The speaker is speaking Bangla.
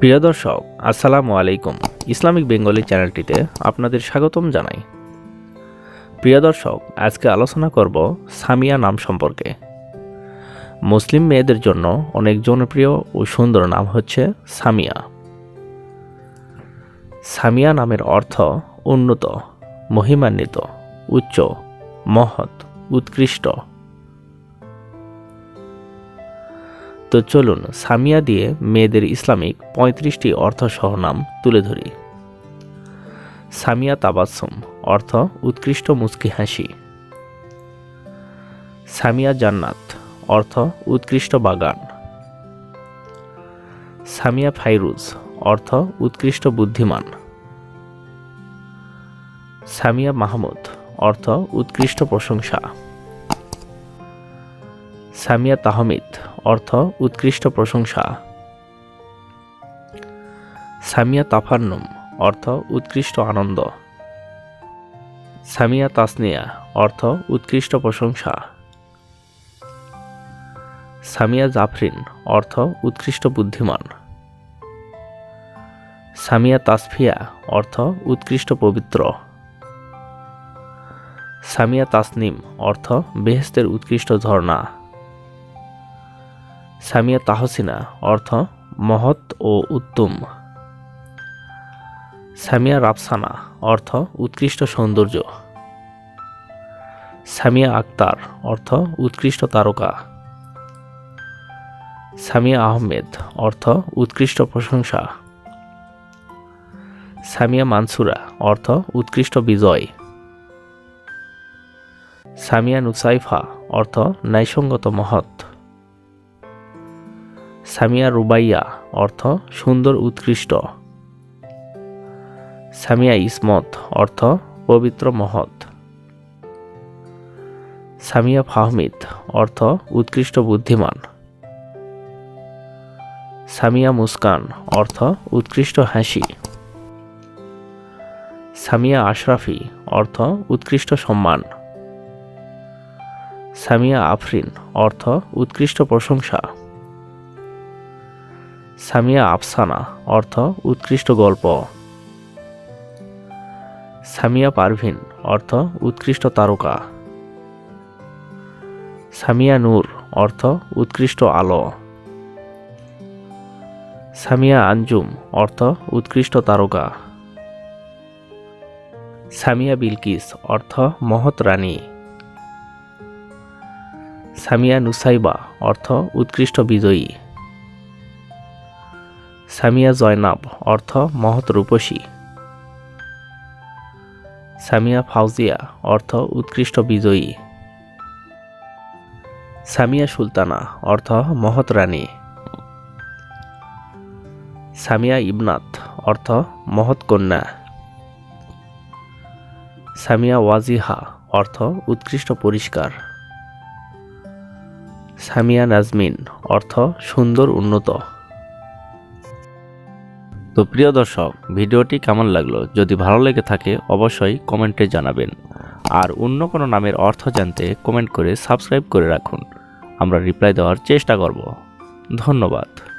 প্রিয় দর্শক, আসসালামু আলাইকুম। ইসলামিক বেঙ্গলি চ্যানেলটিতে আপনাদের স্বাগতম জানাই। প্রিয় দর্শক, আজকে আলোচনা করব সামিয়া নাম সম্পর্কে। মুসলিম মেয়েদের জন্য অনেক জনপ্রিয় ও সুন্দর নাম হচ্ছে সামিয়া। সামিয়া নামের অর্থ উন্নত, মহিমান্বিত, উচ্চ, মহৎ, উৎকৃষ্ট। তো চলুন সামিয়া দিয়ে মেয়েদের ইসলামিক ৩৫টি অর্থসহ নাম তুলে ধরি। সামিয়া তাবাসসুম অর্থ উৎকৃষ্ট মুচকি হাসি। সামিয়া জান্নাত অর্থ উৎকৃষ্ট বাগান। সামিয়া ফাইরুজ অর্থ উৎকৃষ্ট বুদ্ধিমান। সামিয়া মাহমুদ অর্থ উৎকৃষ্ট প্রশংসা। সামিয়া তাহমিদ অর্থ উৎকৃষ্ট প্রশংসা। সামিয়া তাফান্নুম অর্থ উৎকৃষ্ট আনন্দ। সামিয়া তাসনিয়া অর্থ উৎকৃষ্ট প্রশংসা। সামিয়া জাফরিন অর্থ উৎকৃষ্ট বুদ্ধিমান। সামিয়া তাসফিয়া অর্থ উৎকৃষ্ট পবিত্র। সামিয়া তাসনিম অর্থ বেহেশতের উৎকৃষ্ট ঝর্ণা। সামিয়া তাহসিনা অর্থ মহৎ ও উত্তম। সামিয়া রাফসানা অর্থ উৎকৃষ্ট সৌন্দর্য। সামিয়া আক্তার অর্থ উৎকৃষ্ট তারকা। সামিয়া আহমেদ অর্থ উৎকৃষ্ট প্রশংসা। সামিয়া মানসুরা অর্থ উৎকৃষ্ট বিজয়। সামিয়া নুসাইফা অর্থ ন্যায়সঙ্গত মহৎ। সামিয়া রুবাইয়া অর্থ সুন্দর উৎকৃষ্ট। সামিয়া ইসমত অর্থ পবিত্র মহৎ। সামিয়া ফাহমিদ অর্থ উৎকৃষ্ট বুদ্ধিমান। সামিয়া মুস্কান অর্থ উৎকৃষ্ট হাসি। সামিয়া আশরাফি অর্থ উৎকৃষ্ট সম্মান। সামিয়া আফরিন অর্থ উৎকৃষ্ট প্রশংসা। সামিয়া আফসানা অর্থ উৎকৃষ্ট গল্প। সামিয়া পারভিন অর্থ উৎকৃষ্ট তারকা। সামিয়া নূর অর্থ উৎকৃষ্ট আলো। সামিয়া আঞ্জুম অর্থ উৎকৃষ্ট তারকা। সামিয়া বিলকিস অর্থ মহৎ রানী। সামিয়া নুসাইবা অর্থ উৎকৃষ্ট বিজয়ী। সামিয়া জয়নাব অর্থ মহৎ রূপসী। সামিয়া ফাউজিয়া অর্থ উৎকৃষ্ট বিজয়ী। সামিয়া সুলতানা অর্থ মহৎ রানী। সামিয়া ইবনাত অর্থ মহৎ কন্যা। সামিয়া ওয়াজিহা অর্থ উৎকৃষ্ট পরিষ্কার। সামিয়া নাজমিন অর্থ সুন্দর উন্নত। তো প্রিয় দর্শক, ভিডিওটি কেমন লাগলো? যদি ভালো লেগে থাকে অবশ্যই কমেন্টে জানাবেন। আর অন্য কোনো নামের অর্থ জানতে কমেন্ট করে সাবস্ক্রাইব করে রাখুন। আমরা রিপ্লাই দেওয়ার চেষ্টা করব। ধন্যবাদ।